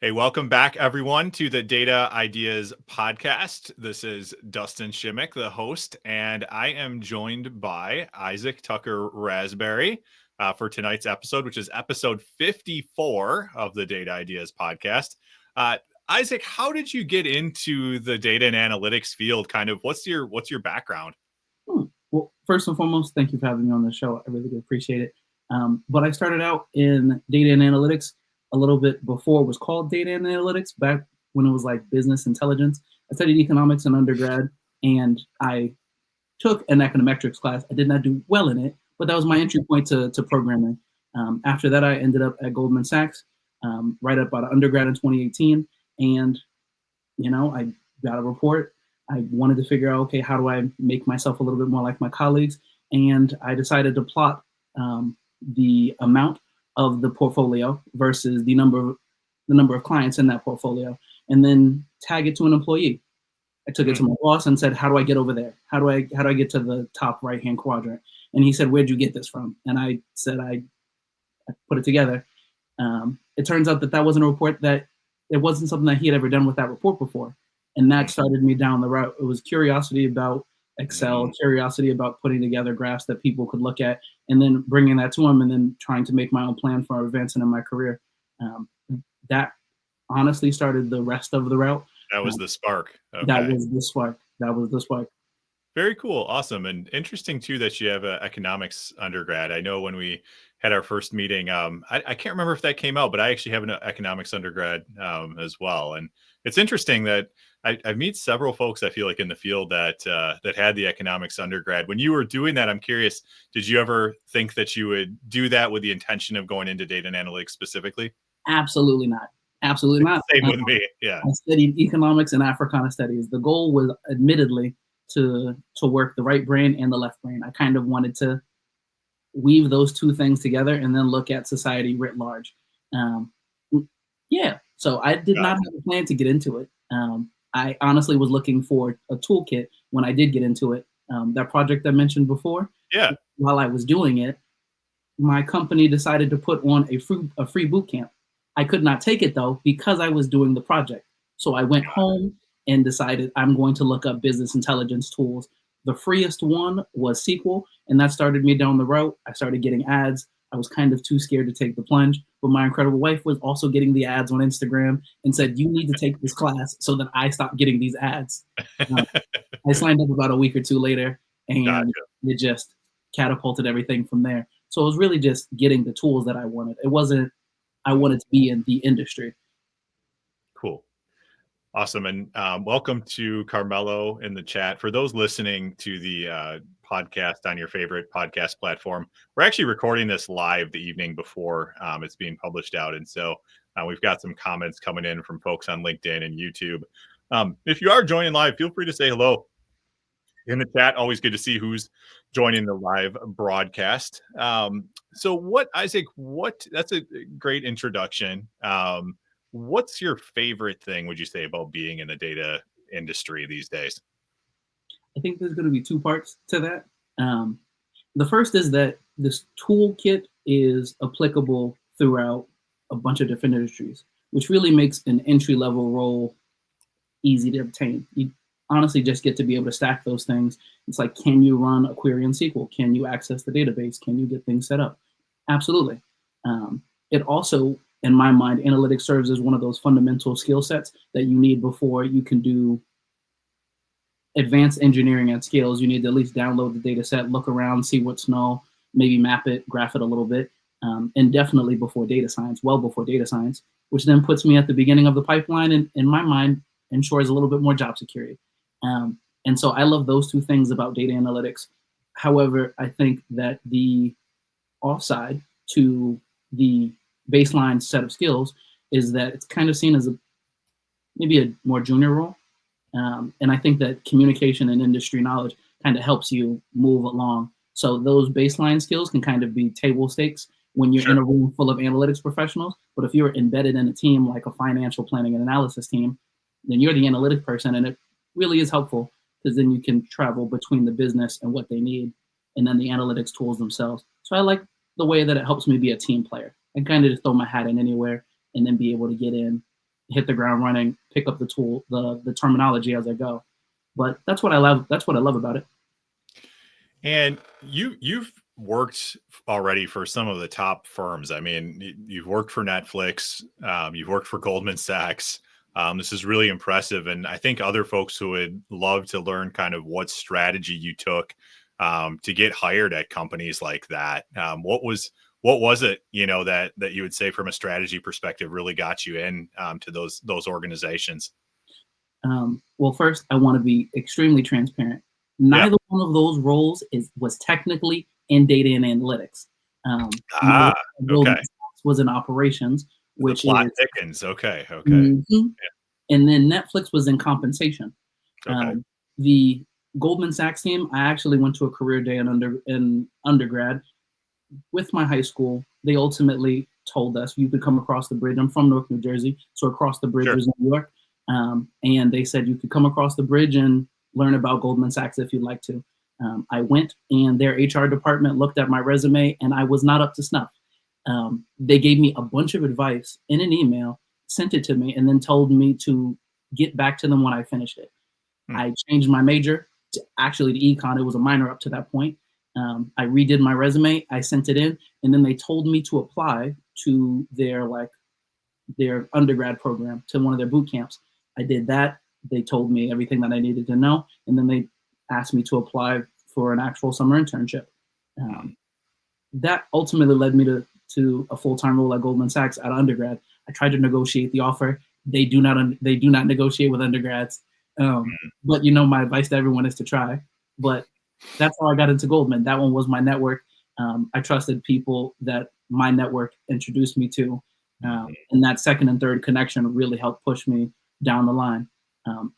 Hey, welcome back, everyone, to the Data Ideas podcast. This is Dustin Schimek, the host, and I am joined by Isaac Tucker-Rasbury for tonight's episode, which is episode 54 of the Data Ideas podcast. Isaac, how did you get into the data and analytics field? What's your background? Well, first and foremost, thank you for having me on the show. I really do appreciate it. But I started out in data and analytics a little bit before it was called data and analytics, back when it was like business intelligence. I studied economics in undergrad, and I took an econometrics class. I did not do well in it, but that was my entry point to programming. After that, I ended up at Goldman Sachs, right up out of undergrad in 2018. And, I got a report. I wanted to figure out, okay, how do I make myself a little bit more like my colleagues? And I decided to plot the amount of the portfolio versus the number of clients in that portfolio, and then tag it to an employee. I took it to my boss and said, how do I get over there? How do I get to the top right-hand quadrant? And he said, where'd you get this from? And I said, I put it together. It turns out that wasn't a report it wasn't something that he had ever done with that report before. And that started me down the route. It was curiosity about Excel, curiosity about putting together graphs that people could look at, and then bringing that to him, and then trying to make my own plan for advancing in my career. That honestly started the rest of the route. That was the spark. Okay. That was the spark. Very cool. Awesome. And interesting, too, that you have an economics undergrad. I know when we had our first meeting, I can't remember if that came out, but I actually have an economics undergrad as well. And it's interesting that I meet several folks, I feel like, in the field that had the economics undergrad. When you were doing that, I'm curious, did you ever think that you would do that with the intention of going into data and analytics specifically? Absolutely not. Absolutely not. Same with me. Yeah. I studied economics and Africana studies. The goal was admittedly to work the right brain and the left brain. I kind of wanted to weave those two things together and then look at society writ large. So I did not have a plan to get into it. I honestly was looking for a toolkit when I did get into it. That project I mentioned before, while I was doing it, my company decided to put on a free boot camp. I could not take it, though, because I was doing the project. So I went home and decided I'm going to look up business intelligence tools. The freest one was SQL, and that started me down the road. I started getting ads. I was kind of too scared to take the plunge, but my incredible wife was also getting the ads on Instagram and said, you need to take this class so that I stop getting these ads. I signed up about a week or two later, and it just catapulted everything from there. So it was really just getting the tools that I wanted. It wasn't I wanted to be in the industry. Cool. Awesome. And welcome to Carmelo in the chat. For those listening to the podcast on your favorite podcast platform, we're actually recording this live the evening before it's being published out. And so we've got some comments coming in from folks on LinkedIn and YouTube. If you are joining live, feel free to say hello in the chat. Always good to see who's joining the live broadcast. So Isaac, that's a great introduction. What's your favorite thing, would you say, about being in the data industry these days? I think there's going to be two parts to that. The first is that this toolkit is applicable throughout a bunch of different industries, which really makes an entry-level role easy to obtain. You honestly just get to be able to stack those things. It's like, can you run a query in SQL? Can you access the database? Can you get things set up? Absolutely. It also, in my mind, analytics serves as one of those fundamental skill sets that you need before you can do advanced engineering at scales. You need to at least download the data set, look around, see what's null, maybe map it, graph it a little bit, and definitely before data science, well before data science, which then puts me at the beginning of the pipeline and, in my mind, ensures a little bit more job security. And so I love those two things about data analytics. However, I think that the offside to the baseline set of skills is that it's kind of seen as maybe a more junior role. And I think that communication and industry knowledge kind of helps you move along. So those baseline skills can kind of be table stakes when you're in a room full of analytics professionals. But if you're embedded in a team like a financial planning and analysis team, then you're the analytic person, and it really is helpful because then you can travel between the business and what they need and then the analytics tools themselves. So I like the way that it helps me be a team player and kind of just throw my hat in anywhere and then be able to get in hit the ground running, pick up the tool, the terminology as I go. But that's what I love. That's what I love about it. And you've worked already for some of the top firms. I mean, you've worked for Netflix, you've worked for Goldman Sachs. This is really impressive, and I think other folks who would love to learn kind of what strategy you took to get hired at companies like that. What was it, that you would say from a strategy perspective really got you in to those organizations? Well, first, I want to be extremely transparent. Yeah. Neither one of those roles was technically in data and analytics. My role Ah, at Goldman okay. Sachs was in operations, The which plot is thickens. Okay. Okay. mhm. And then Netflix was in compensation. Okay. The Goldman Sachs team, I actually went to a career day in undergrad with my high school. They ultimately told us you could come across the bridge. I'm from North New Jersey, so across the bridge Sure. was New York. And they said you could come across the bridge and learn about Goldman Sachs if you'd like to. I went, and their HR department looked at my resume, and I was not up to snuff. They gave me a bunch of advice in an email, sent it to me, and then told me to get back to them when I finished it. Hmm. I changed my major to actually to econ. It was a minor up to that point. I redid my resume. I sent it in, and then they told me to apply to their undergrad program, to one of their boot camps. I did that. They told me everything that I needed to know, and then they asked me to apply for an actual summer internship. Hmm. That ultimately led me to a full-time role at Goldman Sachs at undergrad. I tried to negotiate the offer. They do not negotiate with undergrads. But my advice to everyone is to try. But that's how I got into Goldman. That one was my network. I trusted people that my network introduced me to, Hmm. and that second and third connection really helped push me down the line.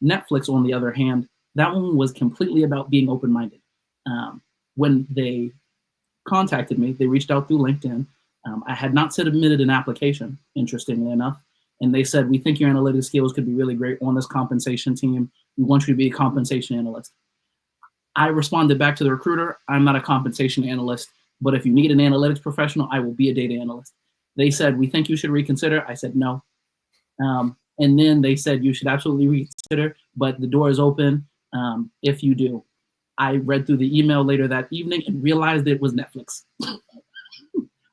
Netflix, on the other hand, that one was completely about being open-minded. When they contacted me, they reached out through LinkedIn. I had not submitted an application, interestingly enough, and they said, "We think your analytics skills could be really great on this compensation team. We want you to be a compensation analyst." I responded back to the recruiter, "I'm not a compensation analyst, but if you need an analytics professional, I will be a data analyst." They said, "We think you should reconsider." I said, "No." And then they said, "You should absolutely reconsider, but the door is open if you do." I read through the email later that evening and realized it was Netflix.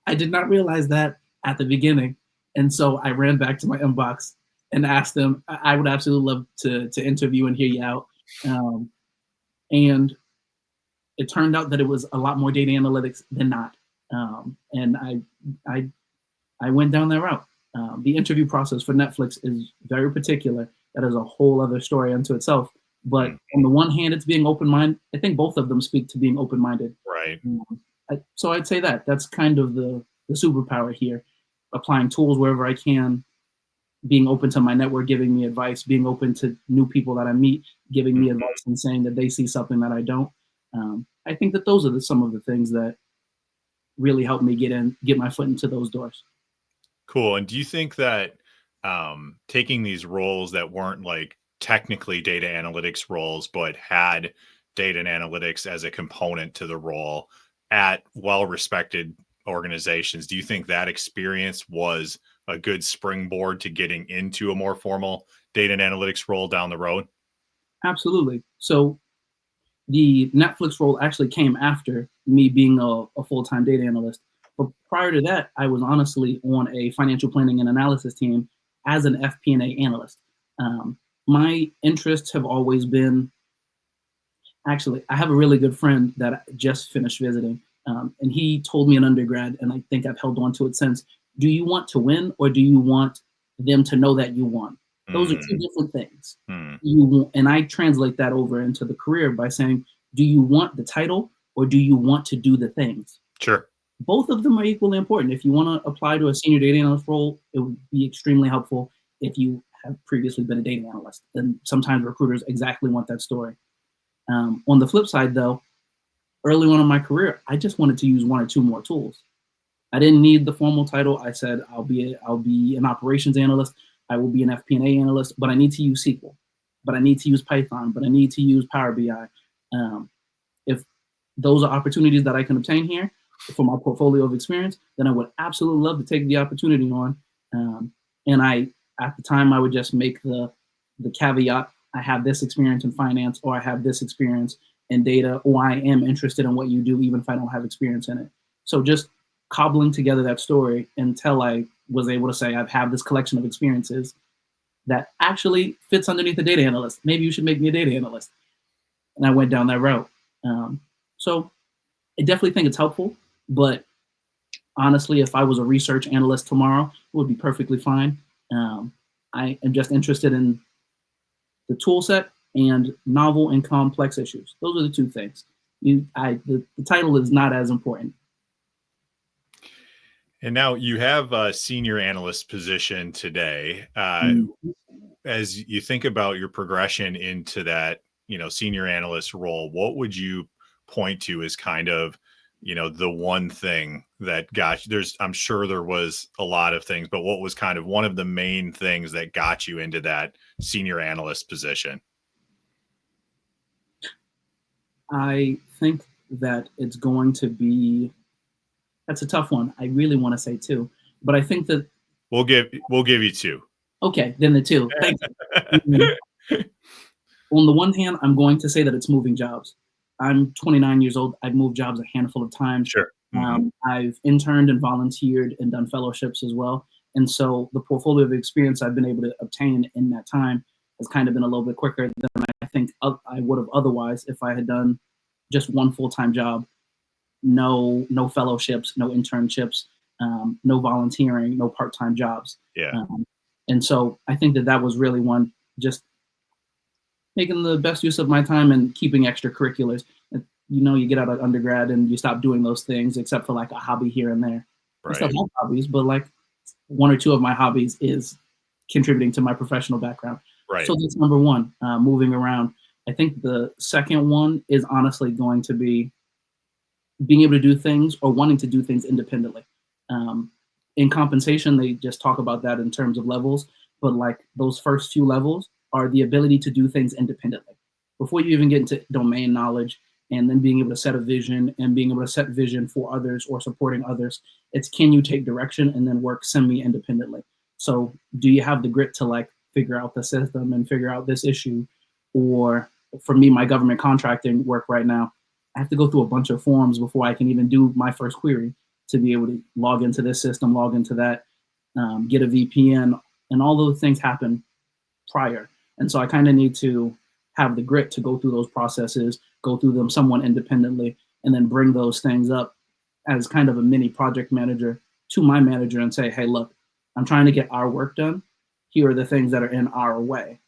I did not realize that at the beginning. And so I ran back to my inbox and asked them, I would absolutely love to interview and hear you out. And it turned out that it was a lot more data analytics than not. And I, I went down that route. The interview process for Netflix is very particular. That is a whole other story unto itself. But on the one hand, it's being open-minded. I think both of them speak to being open-minded. Right. So I'd say that's kind of the superpower here. Applying tools wherever I can, being open to my network, giving me advice, being open to new people that I meet, giving me advice and saying that they see something that I don't. I think that those are some of the things that really helped me get my foot into those doors. Cool. And do you think that taking these roles that weren't like technically data analytics roles, but had data and analytics as a component to the role at well-respected organizations, do you think that experience was a good springboard to getting into a more formal data and analytics role down the road? Absolutely. So the Netflix role actually came after me being a full-time data analyst. But prior to that, I was honestly on a financial planning and analysis team as an FP&A analyst. My interests have always been, actually, I have a really good friend that I just finished visiting, and he told me in undergrad, and I think I've held on to it since. Do you want to win, or do you want them to know that you won? Those are two Mm, different things. mm, And I translate that over into the career by saying, do you want the title, or do you want to do the things? sure. Both of them are equally important. If you want to apply to a senior data analyst role, it would be extremely helpful if you have previously been a data analyst. And sometimes recruiters exactly want that story. On the flip side, though, early on in my career, I just wanted to use one or two more tools. I didn't need the formal title. I said I'll be an operations analyst. I will be an FP&A analyst, but I need to use SQL, but I need to use Python, but I need to use Power BI. If those are opportunities that I can obtain here for my portfolio of experience, then I would absolutely love to take the opportunity on. And I at the time, I would just make the caveat, I have this experience in finance, or I have this experience in data, or I am interested in what you do, even if I don't have experience in it. So just cobbling together that story until I was able to say, I've had this collection of experiences that actually fits underneath a data analyst. Maybe you should make me a data analyst. And I went down that route. So I definitely think it's helpful, but honestly, if I was a research analyst tomorrow, it would be perfectly fine. I am just interested in the tool set and novel and complex issues. Those are the two things. The title is not as important. And now you have a senior analyst position today. As you think about your progression into that, senior analyst role, what would you point to as kind of, the one thing that got you? I'm sure there was a lot of things, but what was kind of one of the main things that got you into that senior analyst position? I think that it's going to be, that's a tough one. I really want to say two, but I think that we'll give you two. Okay, then the two. Thank you. On the one hand, I'm going to say that it's moving jobs. I'm 29 years old. I've moved jobs a handful of times. Sure. Mm-hmm. I've interned and volunteered and done fellowships as well. And so the portfolio of experience I've been able to obtain in that time has kind of been a little bit quicker than I think I would have otherwise if I had done just one full-time job. No fellowships, no internships, no volunteering, no part-time jobs. Yeah. And so I think that was really one, just making the best use of my time and keeping extracurriculars. You get out of undergrad and you stop doing those things except for like a hobby here and there. Right. I still have hobbies, but like one or two of my hobbies is contributing to my professional background. Right. So that's number one, moving around. I think the second one is honestly going to be being able to do things or wanting to do things independently. In compensation, they just talk about that in terms of levels, but like those first few levels are the ability to do things independently. Before you even get into domain knowledge and then being able to set a vision and being able to set vision for others or supporting others, it's can you take direction and then work semi-independently? So do you have the grit to like figure out the system and figure out this issue? Or for me, my government contracting work right now, I have to go through a bunch of forms before I can even do my first query to be able to log into this system, log into that, get a VPN, and all those things happen prior. And so I kind of need to have the grit to go through those processes, go through them somewhat independently, and then bring those things up as kind of a mini project manager to my manager and say, hey, look, I'm trying to get our work done. Here are the things that are in our way.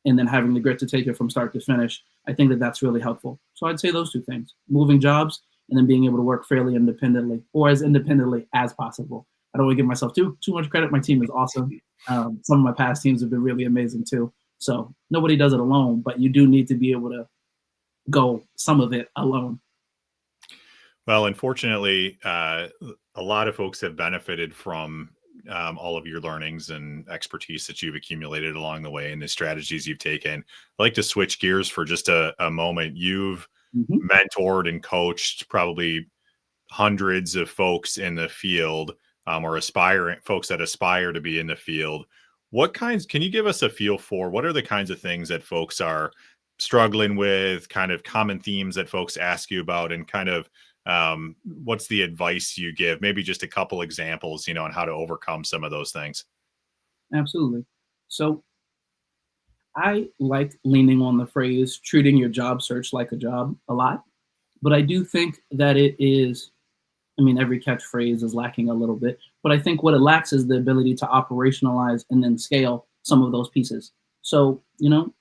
And then having the grit to take it from start to finish, I think that that's really helpful. So I'd say those two things, moving jobs and then being able to work fairly independently or as independently as possible. I don't want to give myself too much credit. My team is awesome. Some of my past teams have been really amazing too. So nobody does it alone, but you do need to be able to go some of it alone. Well, unfortunately, a lot of folks have benefited from all of your learnings and expertise that you've accumulated along the way and the strategies you've taken. I'd like to switch gears for just a moment. You've mentored and coached probably hundreds of folks in the field or folks that aspire to be in the field. Can you give us a feel for what are the kinds of things that folks are struggling with, kind of common themes that folks ask you about, and kind of what's the advice you give? Maybe just a couple examples, on how to overcome some of those things. Absolutely. So I like leaning on the phrase, treating your job search like a job a lot, but I do think that it is, every catchphrase is lacking a little bit, but I think what it lacks is the ability to operationalize and then scale some of those pieces. So,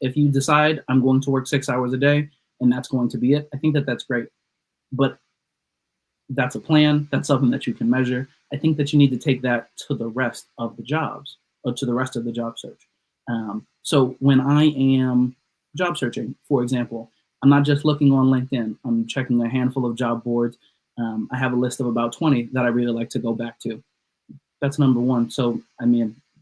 if you decide I'm going to work 6 hours a day and that's going to be it, I think that that's great. But that's a plan. That's something that you can measure. I think that you need to take that to the rest of the jobs or to the rest of the job search. So when I am job searching, for example, I'm not just looking on LinkedIn. I'm checking a handful of job boards. I have a list of about 20 that I really like to go back to. That's number one. So,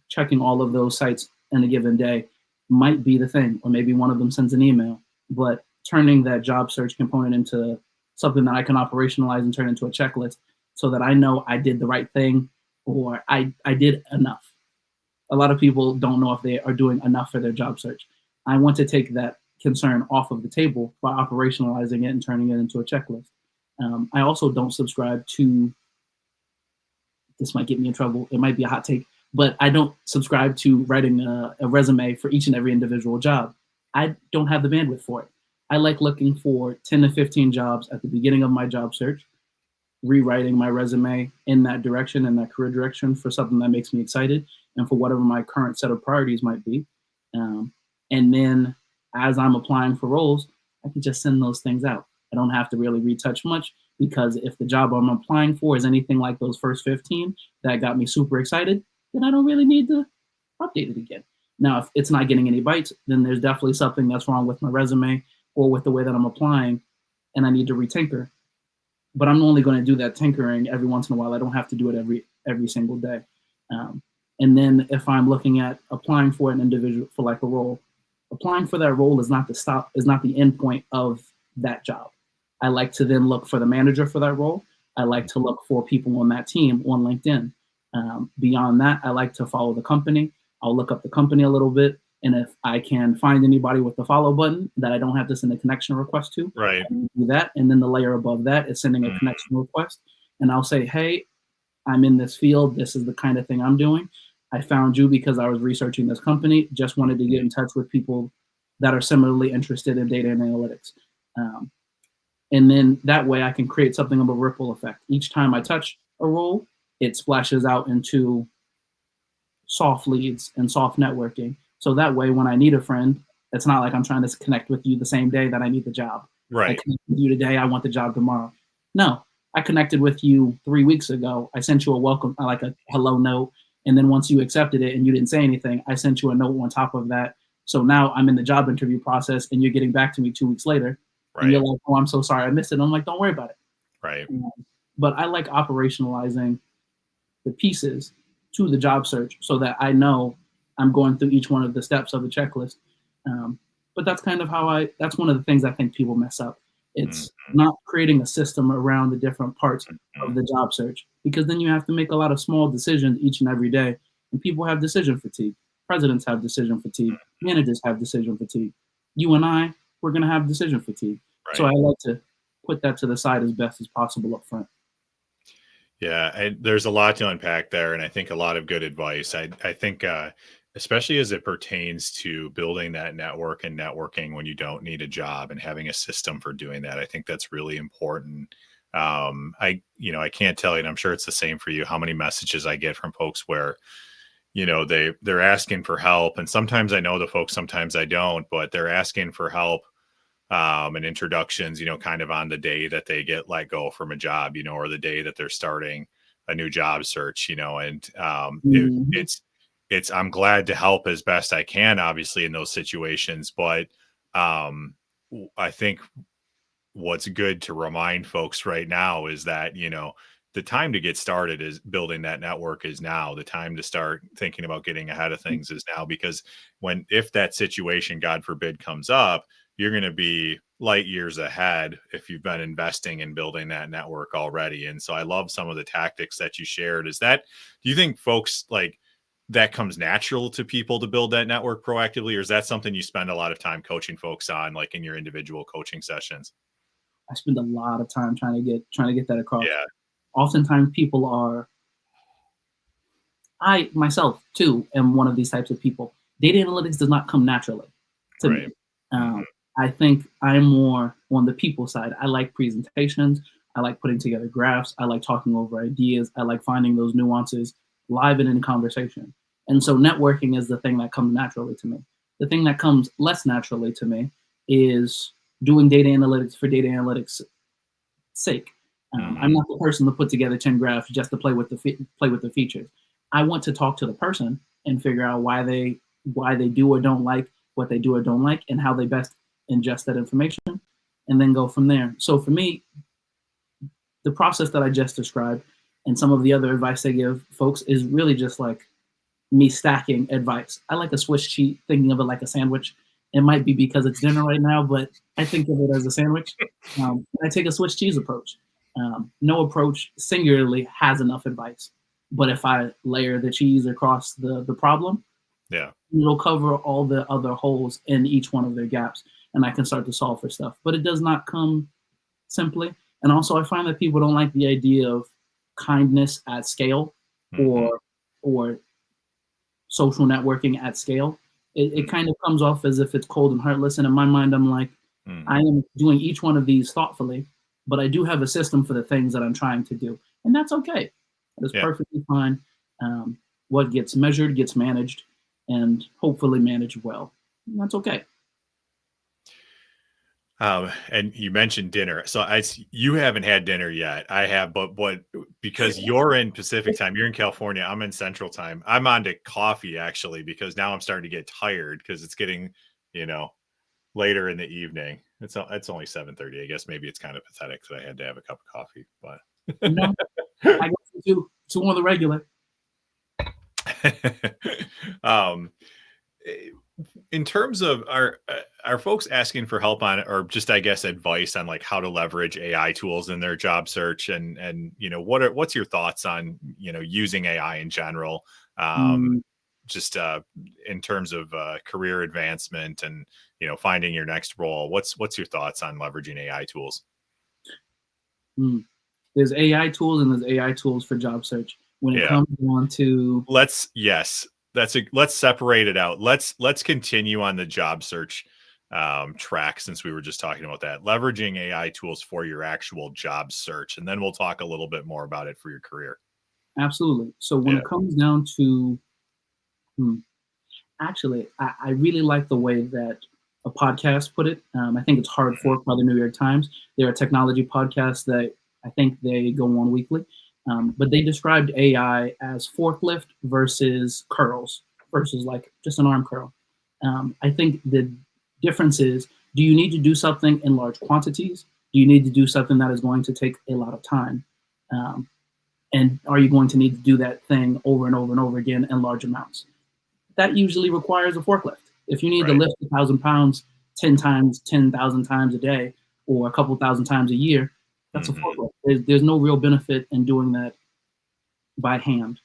checking all of those sites in a given day might be the thing, or maybe one of them sends an email, but turning that job search component into something that I can operationalize and turn into a checklist so that I know I did the right thing or I did enough a lot of people don't know if they are doing enough for their job search. I want to take that concern off of the table by operationalizing it and turning it into a checklist. I also don't subscribe to, this might get me in trouble, it might be a hot take, but I don't subscribe to writing a resume for each and every individual job. I don't have the bandwidth for it. I like looking for 10 to 15 jobs at the beginning of my job search, rewriting my resume in that direction, in that career direction, for something that makes me excited and for whatever my current set of priorities might be. And then as I'm applying for roles, I can just send those things out. I don't have to really retouch much, because if the job I'm applying for is anything like those first 15 that got me super excited, then I don't really need to update it again. Now, if it's not getting any bites, then there's definitely something that's wrong with my resume or with the way that I'm applying, and I need to retinker. But I'm only going to do that tinkering every once in a while. I don't have to do it every single day. And then if I'm looking at applying for an individual, for like a role, applying for that role is not the end point of that job. I like to then look for the manager for that role. I like to look for people on that team on LinkedIn. Beyond that, I like to follow the company. I'll look up the company a little bit, and if I can find anybody with the follow button that I don't have to send a connection request to, right, I do that. And then the layer above that is sending a connection request, and I'll say, hey, I'm in this field. This is the kind of thing I'm doing. I found you because I was researching this company. Just wanted to get in touch with people that are similarly interested in data and analytics. And then that way I can create something of a ripple effect. Each time I touch a role, it splashes out into soft leads and soft networking. So that way, when I need a friend, it's not like I'm trying to connect with you the same day that I need the job. right. I connect with you today, I want the job tomorrow. No, I connected with you 3 weeks ago. I sent you a welcome, like a hello note. And then once you accepted it and you didn't say anything, I sent you a note on top of that. So now I'm in the job interview process and you're getting back to me 2 weeks later. Right. And you're like, oh, I'm so sorry I missed it. I'm like, don't worry about it. Right. But I like operationalizing the pieces to the job search so that I know I'm going through each one of the steps of the checklist. But that's kind of that's one of the things I think people mess up. It's not creating a system around the different parts of the job search, because then you have to make a lot of small decisions each and every day. And people have decision fatigue. Presidents have decision fatigue. Managers have decision fatigue. You and I, we're going to have decision fatigue. Right. So I like to put that to the side as best as possible up front. Yeah, there's a lot to unpack there, and I think a lot of good advice. I think, especially as it pertains to building that network and networking when you don't need a job and having a system for doing that, I think that's really important. I can't tell you, and I'm sure it's the same for you, how many messages I get from folks where, they're asking for help, and sometimes I know the folks, sometimes I don't, but they're asking for help. And introductions, kind of on the day that they get let go from a job, or the day that they're starting a new job search, and I'm glad to help as best I can, obviously, in those situations. But I think what's good to remind folks right now is that, the time to get started is building that network is now. The time to start thinking about getting ahead of things is now, because if that situation, God forbid, comes up, you're going to be light years ahead if you've been investing in building that network already. And so I love some of the tactics that you shared. Do you think folks like that comes natural to people to build that network proactively, or is that something you spend a lot of time coaching folks on, like in your individual coaching sessions? I spend a lot of time trying to get that across. Yeah. Oftentimes people I myself too am one of these types of people. Data analytics does not come naturally to me. I think I'm more on the people side. I like presentations. I like putting together graphs. I like talking over ideas. I like finding those nuances live and in conversation. And so networking is the thing that comes naturally to me. The thing that comes less naturally to me is doing data analytics for data analytics' sake. I'm not the person to put together 10 graphs just to play with the features. I want to talk to the person and figure out why they do or don't like what they do or don't like, and how they best ingest that information, and then go from there. So for me, the process that I just described and some of the other advice I give folks is really just like me stacking advice. I like a Swiss cheese, thinking of it like a sandwich. It might be because it's dinner right now, but I think of it as a sandwich. I take a Swiss cheese approach. No approach singularly has enough advice. But if I layer the cheese across the problem, Yeah. it'll cover all the other holes in each one of their gaps, and I can start to solve for stuff. But it does not come simply. And also, I find that people don't like the idea of kindness at scale, Mm-hmm. or social networking at scale. It kind of comes off as if it's cold and heartless. And in my mind, I'm like, I Mm-hmm. am doing each one of these thoughtfully, but I do have a system for the things that I'm trying to do. And that's okay. That is Yeah. perfectly fine. What gets measured gets managed, and hopefully managed well. And that's okay. And you mentioned dinner. So you haven't had dinner yet. I have, but because you're in Pacific time, you're in California, I'm in Central time. I'm on to coffee actually because now I'm starting to get tired because it's getting, you know, later in the evening. It's only 7:30. I guess maybe it's kind of pathetic that I had to have a cup of coffee, No, I but guess to one of the regular. um in terms of are folks asking for help on or just I guess advice on like how to leverage AI tools in their job search and what's your thoughts on using AI in general, um Mm, just in terms of career advancement and finding your next role. What's your thoughts on leveraging AI tools? mm. There's AI tools and there's AI tools for job search. When it Yeah. comes down to Let's separate it out. Let's continue on the job search track since we were just talking about that. Leveraging AI tools for your actual job search, and then we'll talk a little bit more about it for your career. absolutely. So when Yeah. it comes down to, hmm, actually, I really like the way that a podcast put it. I think it's Hard Mhm. Fork by the New York Times. They're a technology podcast that I think they go on weekly. But they described AI as forklift versus curls, versus like just an arm curl. I think the difference is, do you need to do something in large quantities? Do you need to do something that is going to take a lot of time? Um, and are you going to need to do that thing over and over and over again in large amounts? That usually requires a forklift. If you need to Right. lift 1,000 pounds 10 times, 10,000 times a day, or a couple thousand times a year, that's a Hmm. forklift. There's no real benefit in doing that by hand.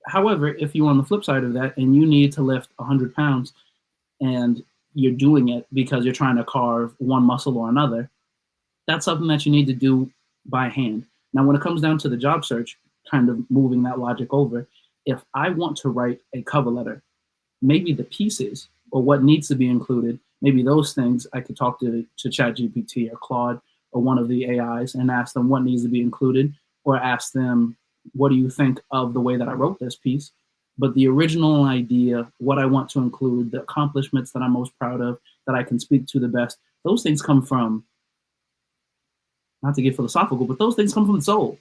However, if you're on the flip side of that and you need to lift 100 pounds and you're doing it because you're trying to carve one muscle or another, that's something that you need to do by hand. Now, when it comes down to the job search, kind of moving that logic over, if I want to write a cover letter, maybe the pieces or what needs to be included, maybe those things I could talk to ChatGPT or Claude or one of the AIs and ask them what needs to be included, or ask them, what do you think of the way that I wrote this piece? But the original idea, what I want to include, the accomplishments that I'm most proud of, that I can speak to the best, those things come from, not to get philosophical, but those things come from the soul.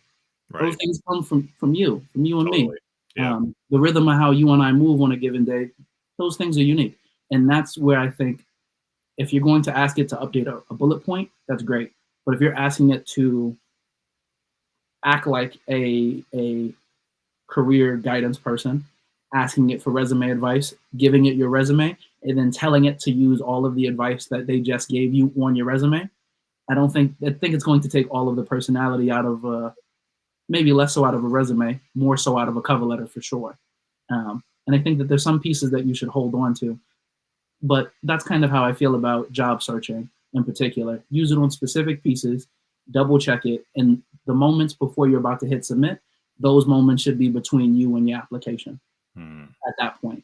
Those Right. things come from you and me. Totally. Yeah. The rhythm of how you and I move on a given day, those things are unique. And that's where I think if you're going to ask it to update a bullet point, that's great. But if you're asking it to act like a career guidance person, asking it for resume advice, giving it your resume, and then telling it to use all of the advice that they just gave you on your resume, I think it's going to take all of the personality out of maybe less so out of a resume, more so out of a cover letter for sure. And I think that there's some pieces that you should hold on to. But that's kind of how I feel about job searching in particular. Use it on specific pieces, double check it, and the moments before you're about to hit submit, those moments should be between you and your application Hmm. at that point.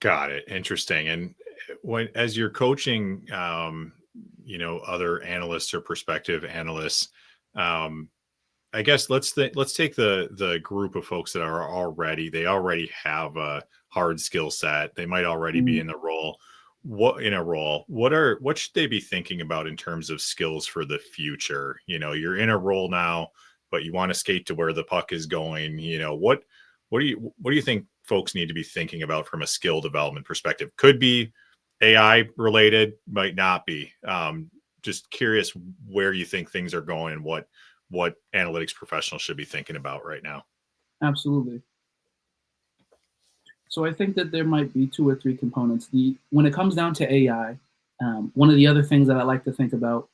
Got it. Interesting. And as you're coaching, other analysts or prospective analysts, um, I guess let's take the group of folks that are they already have a hard skill set. They might already be Mm, in the role. What should they be thinking about in terms of skills for the future? You're in a role now, but you want to skate to where the puck is going. What do you think folks need to be thinking about from a skill development perspective? Could be AI related, might not be. Just curious where you think things are going and what analytics professionals should be thinking about right now. absolutely. So I think that there might be two or three components. The When it comes down to AI, one of the other things that I like to think about,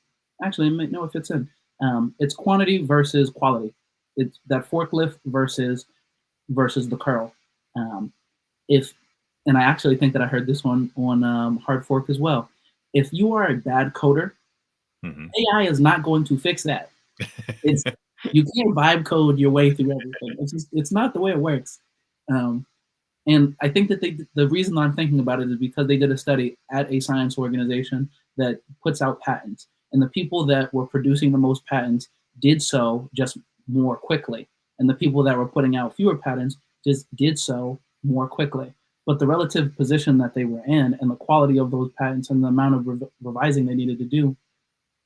actually, I might know if it's in, it's quantity versus quality. it's that forklift versus the curl. Um, if and I actually think that I heard this one on Hard Fork as well. If you are a bad coder, Mm-hmm. AI is not going to fix that. It's you can't vibe code your way through everything. It's not the way it works. Um, and I think that the reason I'm thinking about it is because they did a study at a science organization that puts out patents, and the people that were producing the most patents did so just more quickly, and the people that were putting out fewer patents just did so more quickly. But the relative position that they were in, and the quality of those patents, and the amount of revising they needed to do,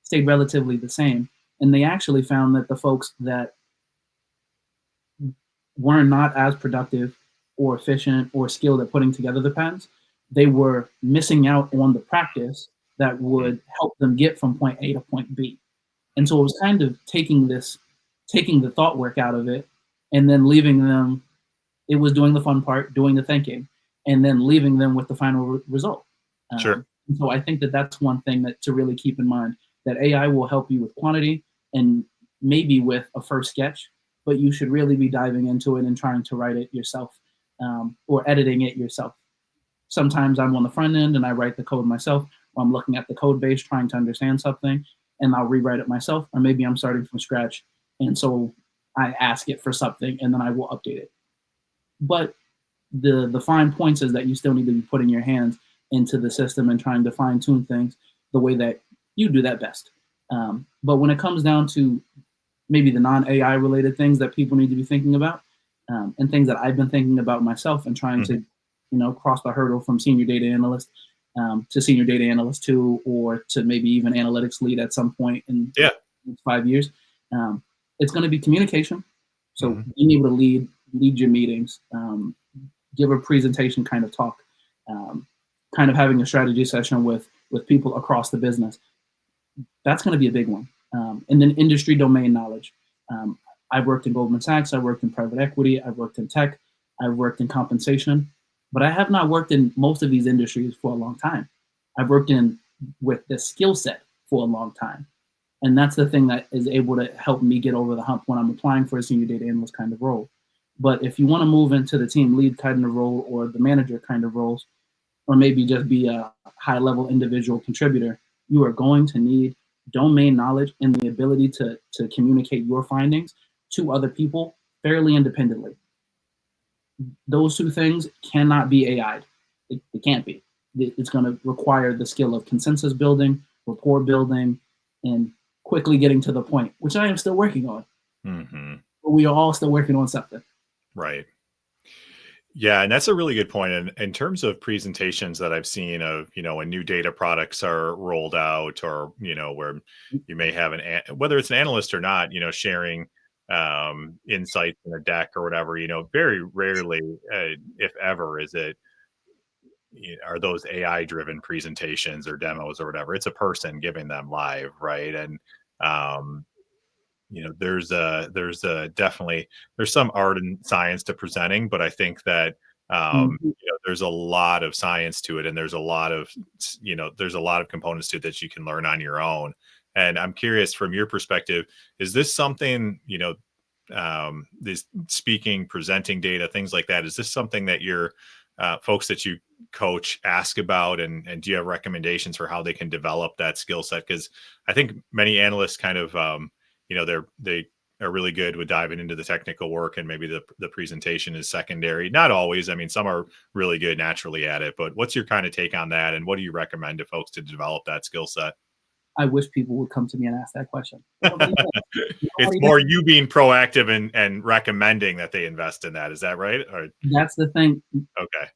stayed relatively the same. And they actually found that the folks that were not as productive or efficient or skilled at putting together the patents, they were missing out on the practice that would help them get from point A to point B. And so it was kind of taking the thought work out of it, and then leaving them. It was doing the fun part, doing the thinking, and then leaving them with the final result. Sure. So I think that that's one thing that to really keep in mind, that AI will help you with quantity and maybe with a first sketch, but you should really be diving into it and trying to write it yourself, or editing it yourself. Sometimes I'm on the front end and I write the code myself, or I'm looking at the code base trying to understand something, and I'll rewrite it myself, or maybe I'm starting from scratch, and so I ask it for something and then I will update it. But the fine points is that you still need to be putting your hands into the system and trying to fine tune things the way that you do that best. But when it comes down to maybe the non AI related things that people need to be thinking about, and things that I've been thinking about myself and trying to, cross the hurdle from senior data analyst to senior data analyst 2, or to maybe even analytics lead at some point in 5 years, it's going to be communication. So being able to lead your meetings, give a presentation kind of talk, kind of having a strategy session with people across the business. That's going to be a big one. And then industry domain knowledge. I've worked in Goldman Sachs, I've worked in private equity, I've worked in tech, I've worked in compensation, but I have not worked in most of these industries for a long time. I've worked in with this skill set for a long time. And that's the thing that is able to help me get over the hump when I'm applying for a senior data analyst kind of role. But if you want to move into the team lead kind of role, or the manager kind of roles, or maybe just be a high level individual contributor, you are going to need domain knowledge and the ability to communicate your findings to other people fairly independently. Those two things cannot be AI'd. It can't be. It's going to require the skill of consensus building, rapport building, and quickly getting to the point, which I am still working on. But we are all still working on something. Right. Yeah, and that's a really good point. And in terms of presentations that I've seen of, when new data products are rolled out, or, where you may have whether it's an analyst or not, sharing insights in a deck or whatever, very rarely, if ever, are those AI driven presentations or demos or whatever. It's a person giving them live. Right. And, there's some art and science to presenting, but I think that there's a lot of science to it, and there's a lot of components to it that you can learn on your own. And I'm curious, from your perspective, is this something, this speaking, presenting data, things like that, is this something that your folks that you coach ask about, and do you have recommendations for how they can develop that skill set? Because I think many analysts kind of they are really good with diving into the technical work, and maybe the presentation is secondary. Not always. I mean, some are really good naturally at it, but what's your kind of take on that? And what do you recommend to folks to develop that skill set? I wish people would come to me and ask that question. It's more you being proactive and recommending that they invest in that. Is that right? Or, that's the thing. okay.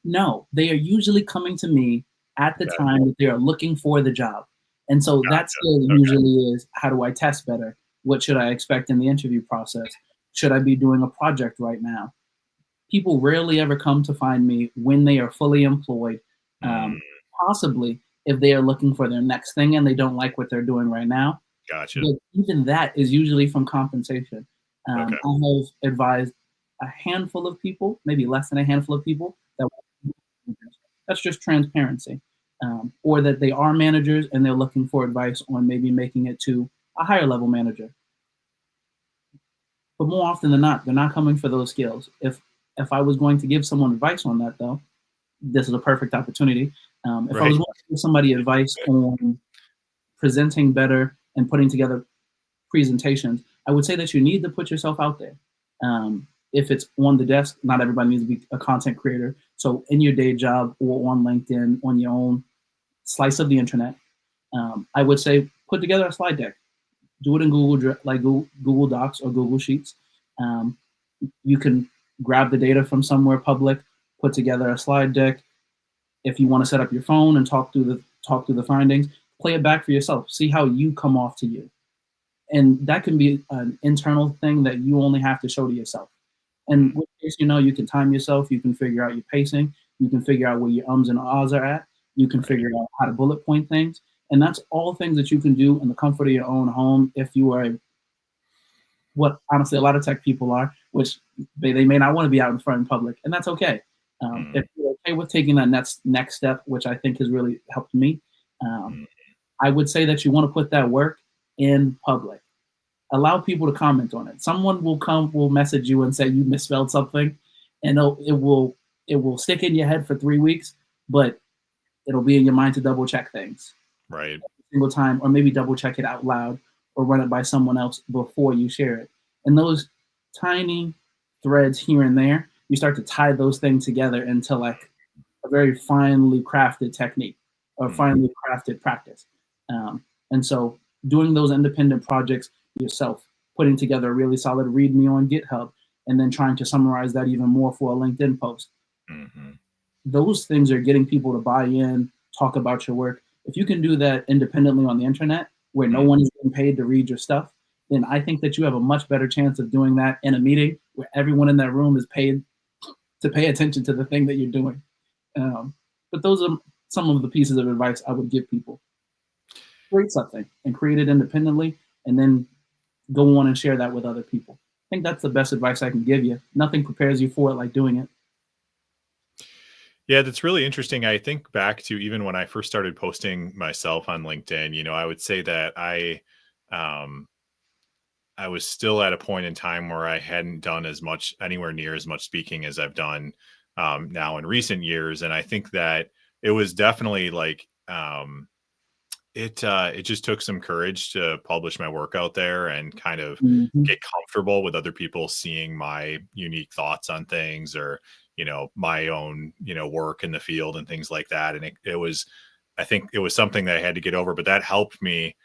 No, they are usually coming to me at the time that they are looking for the job. And so that skill usually is, how do I test better? What should I expect in the interview process? Should I be doing a project right now? People rarely ever come to find me when they are fully employed. Possibly if they are looking for their next thing and they don't like what they're doing right now. Gotcha. But even that is usually from compensation. I have advised a handful of people, maybe less than a handful of people, that's just transparency. Or that they are managers and they're looking for advice on maybe making it to a higher level manager. But more often than not, they're not coming for those skills. If I was going to give someone advice on that, though, this is a perfect opportunity. If I Right. was going to give somebody advice on presenting better and putting together presentations, I would say that you need to put yourself out there. If it's on the desk, not everybody needs to be a content creator. So in your day job or on LinkedIn, on your own slice of the internet, I would say put together a slide deck. Do it in Google Docs or Google Sheets. Um, you can grab the data from somewhere public, put together a slide deck. If you want to set up your phone and talk through the findings, play it back for yourself. See how you come off to you, and that can be an internal thing that you only have to show to yourself. And with this, you can time yourself. You can figure out your pacing. You can figure out where your ums and ahs are at. You can figure out how to bullet point things. And that's all things that you can do in the comfort of your own home if you are what honestly a lot of tech people are, which they may not want to be out in front in public, and that's okay. If you're okay with taking that next step, which I think has really helped me, I would say that you want to put that work in public. Allow people to comment on it. Someone will message you and say you misspelled something, and it will stick in your head for 3 weeks, but it'll be in your mind to double check things Right. every single time, or maybe double check it out loud or run it by someone else before you share it. And those tiny threads here and there, you start to tie those things together into like a very finely crafted technique or finely crafted practice. And so doing those independent projects yourself, putting together a really solid README on GitHub, and then trying to summarize that even more for a LinkedIn post. Those things are getting people to buy in, talk about your work. If you can do that independently on the internet, where no one is getting paid to read your stuff, then I think that you have a much better chance of doing that in a meeting where everyone in that room is paid to pay attention to the thing that you're doing. But those are some of the pieces of advice I would give people. Create something and create it independently, and then go on and share that with other people. I think that's the best advice I can give you. Nothing prepares you for it like doing it. Yeah, that's really interesting. I think back to even when I first started posting myself on LinkedIn, I would say that um, I was still at a point in time where I hadn't done anywhere near as much speaking as I've done now in recent years. And I think that it was definitely like, it just took some courage to publish my work out there and kind of Mm-hmm. get comfortable with other people seeing my unique thoughts on things, or my own work in the field and things like that. And I think it was something that I had to get over, but that helped me,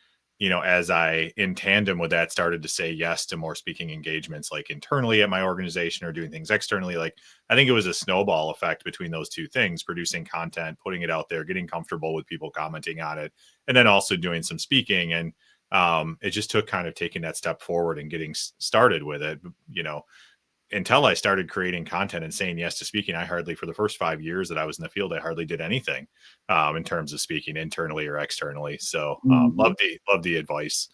as I, in tandem with that, started to say yes to more speaking engagements, like internally at my organization or doing things externally. Like, I think it was a snowball effect between those two things: producing content, putting it out there, getting comfortable with people commenting on it, and then also doing some speaking. And it just took kind of taking that step forward and getting started with it, until I started creating content and saying yes to speaking. For the first 5 years that I was in the field, I hardly did anything in terms of speaking internally or externally. So Mm-hmm. love the advice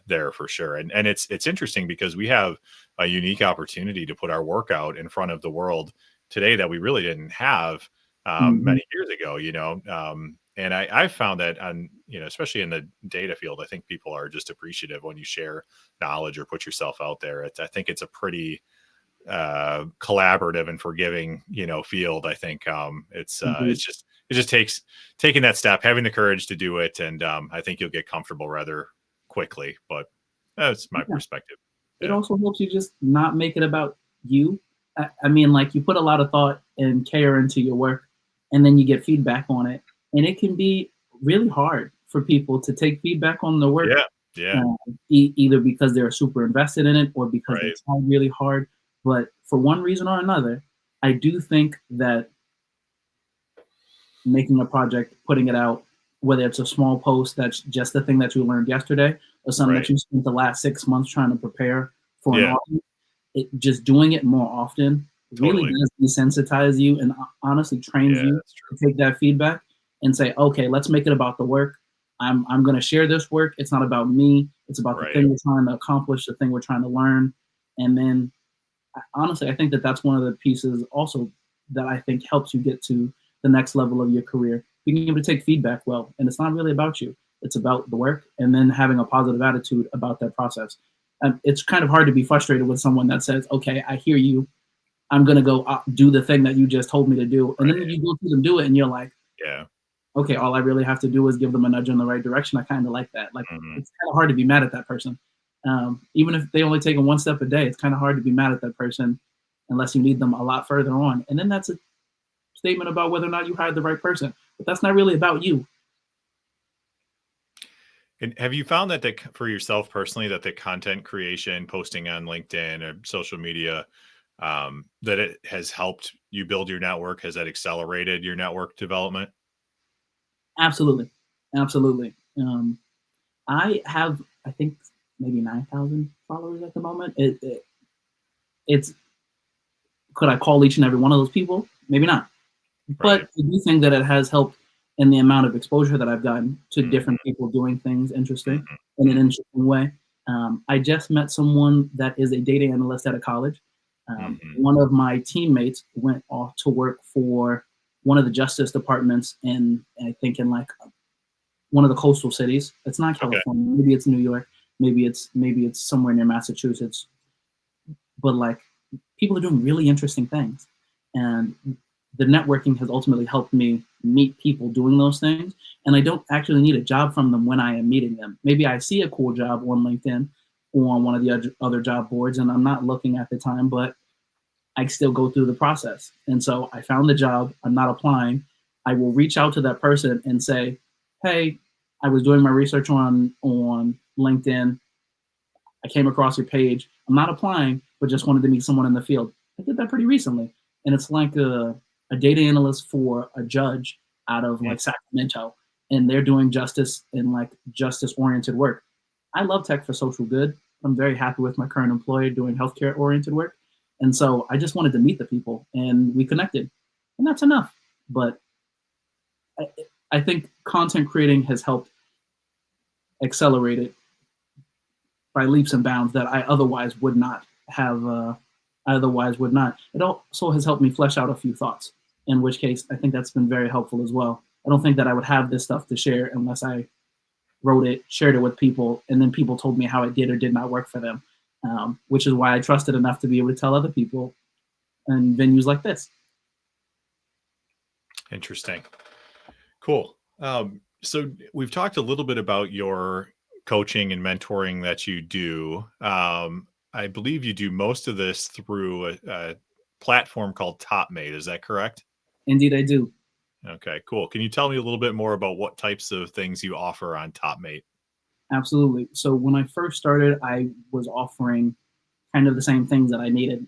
there for sure. And it's interesting because we have a unique opportunity to put our work out in front of the world today that we really didn't have Mm-hmm. many years ago, and I've found that especially in the data field, I think people are just appreciative when you share knowledge or put yourself out there. I think it's a pretty collaborative and forgiving field. I think it just takes taking that step, having the courage to do it, and I think you'll get comfortable rather quickly. But that's my Yeah. perspective. It Yeah. also helps you just not make it about you. I mean, like, you put a lot of thought and care into your work, and then you get feedback on it, and it can be really hard for people to take feedback on the work, Yeah. Yeah. either because they're super invested in it or because they Right. tried really hard. But for one reason or another, I do think that making a project, putting it out, whether it's a small post that's just the thing that you learned yesterday, or something Right. that you spent the last 6 months trying to prepare for an Yeah. audience, just doing it more often really Totally. does desensitize you and honestly trains Yeah. you That's true. to take that feedback and say, okay, let's make it about the work. I'm going to share this work. It's not about me. It's about the Right. thing we're trying to accomplish, the thing we're trying to learn. And then honestly, I think that that's one of the pieces also that I think helps you get to the next level of your career. Being able to take feedback well, and it's not really about you. It's about the work, and then having a positive attitude about that process. it's kind of hard to be frustrated with someone that says, okay, I hear you. I'm going to go do the thing that you just told me to do. And then you go through them do it and you're like, Yeah. okay, all I really have to do is give them a nudge in the right direction. I kind of like that. Like, it's kind of hard to be mad at that person. Even if they only take one step a day, it's kind of hard to be mad at that person unless you need them a lot further on. And then that's a statement about whether or not you hired the right person. But that's not really about you. And have you found that for yourself personally, that the content creation, posting on LinkedIn or social media, that it has helped you build your network? Has that accelerated your network development? Absolutely. Absolutely. I have, I think, maybe 9,000 followers at the moment. It's, could I call each and every one of those people? Maybe not. But I do think that it has helped in the amount of exposure that I've gotten to different people doing things interesting in an interesting way. I just met someone that is a data analyst at a college. One of my teammates went off to work for one of the justice departments I think in like one of the coastal cities. It's not California. Okay. Maybe it's New York. Maybe it's somewhere near Massachusetts. But like, people are doing really interesting things, and the networking has ultimately helped me meet people doing those things. And I don't actually need a job from them when I am meeting them. Maybe I see a cool job on LinkedIn or on one of the other job boards, and I'm not looking at the time, but I still go through the process. And so I found the job. I'm not applying. I will reach out to that person and say, hey, I was doing my research on LinkedIn. I came across your page. I'm not applying, but just wanted to meet someone in the field. I did that pretty recently. And it's like a data analyst for a judge out of like Sacramento. And they're doing justice and like justice-oriented work. I love tech for social good. I'm very happy with my current employer doing healthcare-oriented work. And so I just wanted to meet the people, and we connected. And that's enough. But I think content creating has helped accelerate it by leaps and bounds that I otherwise would not have. It also has helped me flesh out a few thoughts, in which case I think that's been very helpful as well. I don't think that I would have this stuff to share unless I wrote it, shared it with people, and then people told me how it did or did not work for them, which is why I trusted enough to be able to tell other people in venues like this. Interesting. Cool. So we've talked a little bit about your coaching and mentoring that you do. I believe you do most of this through a platform called TopMate. Is that correct? Indeed, I do. Okay, cool. Can you tell me a little bit more about what types of things you offer on TopMate? Absolutely. So when I first started, I was offering kind of the same things that I needed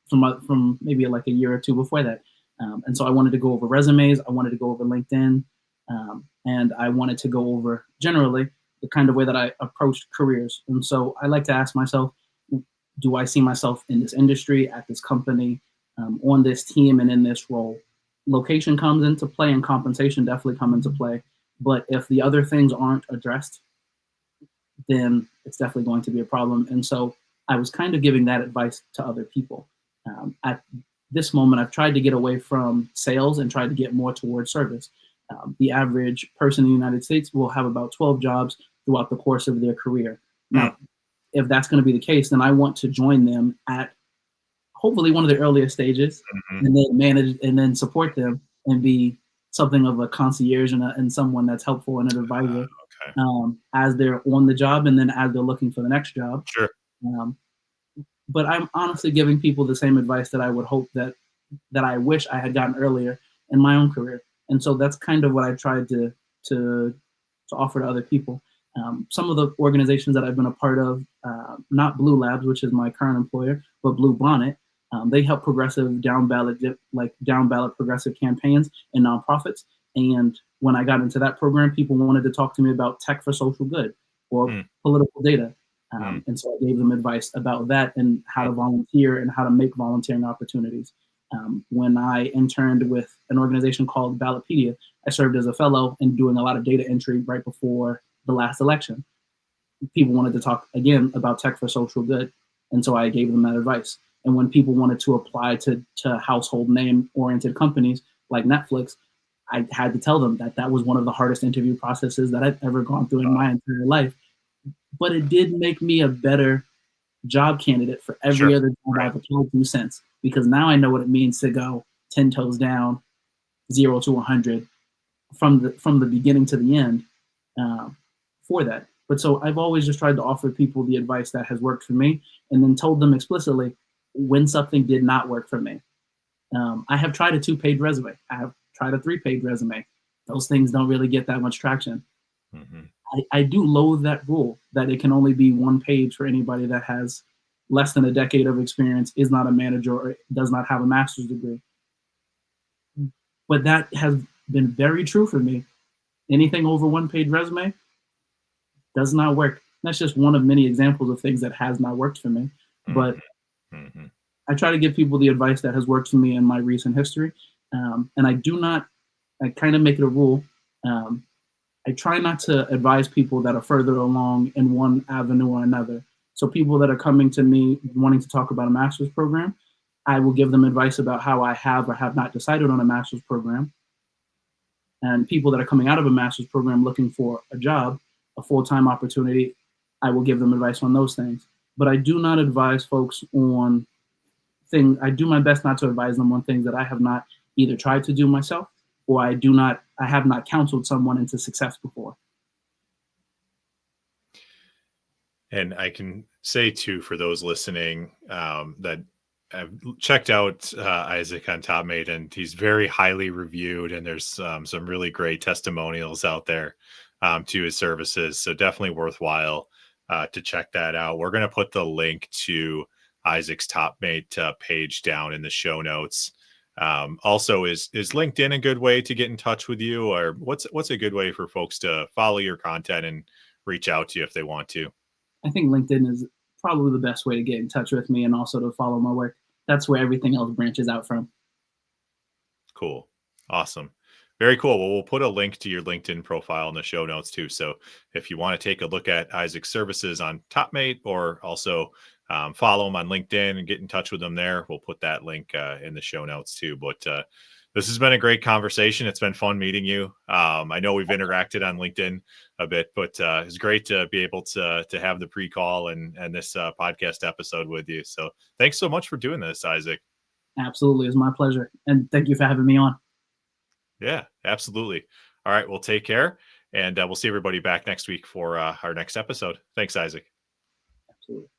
from maybe like a year or two before that. And so I wanted to go over resumes. I wanted to go over LinkedIn. And I wanted to go over generally the kind of way that I approached careers. And so I like to ask myself, do I see myself in this industry, at this company, on this team, and in this role? Location comes into play, and compensation definitely come into play. But if the other things aren't addressed, then it's definitely going to be a problem. And so I was kind of giving that advice to other people. At this moment, I've tried to get away from sales and tried to get more towards service. The average person in the United States will have about 12 jobs throughout the course of their career. Now, if that's going to be the case, then I want to join them at hopefully one of the earliest stages, and then manage and then support them and be something of a concierge and someone that's helpful and an advisor as they're on the job and then as they're looking for the next job. Sure. But I'm honestly giving people the same advice that I would hope that I wish I had gotten earlier in my own career. And so that's kind of what I tried to offer to other people. Some of the organizations that I've been a part of, not Blue Labs, which is my current employer, but Blue Bonnet, they help progressive down ballot progressive campaigns and nonprofits. And when I got into that program, people wanted to talk to me about tech for social good or political data. And so I gave them advice about that and how to volunteer and how to make volunteering opportunities. When I interned with an organization called Ballotpedia, I served as a fellow and doing a lot of data entry right before the last election. People wanted to talk again about tech for social good. And so I gave them that advice. And when people wanted to apply to household name oriented companies like Netflix, I had to tell them that was one of the hardest interview processes that I've ever gone through in my entire life. But it did make me a better job candidate for every Sure. other job Right. I've applied to since, because now I know what it means to go 10 toes down, 0 to 100 from the beginning to the end, um, for that. But so I've always just tried to offer people the advice that has worked for me, and then told them explicitly when something did not work for me. I have tried a 2-page resume. I have tried a 3-page resume. Those things don't really get that much traction. Mm-hmm. I do loathe that rule that it can only be 1 page for anybody that has less than a decade of experience, is not a manager, or does not have a master's degree. But that has been very true for me. Anything over 1-page resume does not work. That's just one of many examples of things that has not worked for me. But Mm-hmm. Mm-hmm. I try to give people the advice that has worked for me in my recent history. And I do not, I kind of make it a rule. Um, I try not to advise people that are further along in one avenue or another. So people that are coming to me wanting to talk about a master's program, I will give them advice about how I have or have not decided on a master's program. And people that are coming out of a master's program looking for a job, a full-time opportunity, I will give them advice on those things. But I do not advise folks on things. I do my best not to advise them on things that I have not either tried to do myself, or I have not counseled someone into success before. And I can say too, for those listening, that I've checked out Isaac on TopMate, and he's very highly reviewed. And there's some really great testimonials out there to his services. So definitely worthwhile to check that out. We're going to put the link to Isaac's TopMate page down in the show notes. Also, is LinkedIn a good way to get in touch with you, or what's a good way for folks to follow your content and reach out to you if they want to? I think LinkedIn is probably the best way to get in touch with me and also to follow my work. That's where everything else branches out from. Cool. Awesome. Very cool. Well, we'll put a link to your LinkedIn profile in the show notes too. So if you want to take a look at Isaac's services on TopMate, or also follow him on LinkedIn and get in touch with him there, we'll put that link in the show notes too. But this has been a great conversation. It's been fun meeting you. I know we've interacted on LinkedIn a bit, but it's great to be able to have the pre-call and this podcast episode with you. So thanks so much for doing this, Isaac. Absolutely. It's my pleasure. And thank you for having me on. Yeah, absolutely. All right. Well, take care. And we'll see everybody back next week for our next episode. Thanks, Isaac. Absolutely.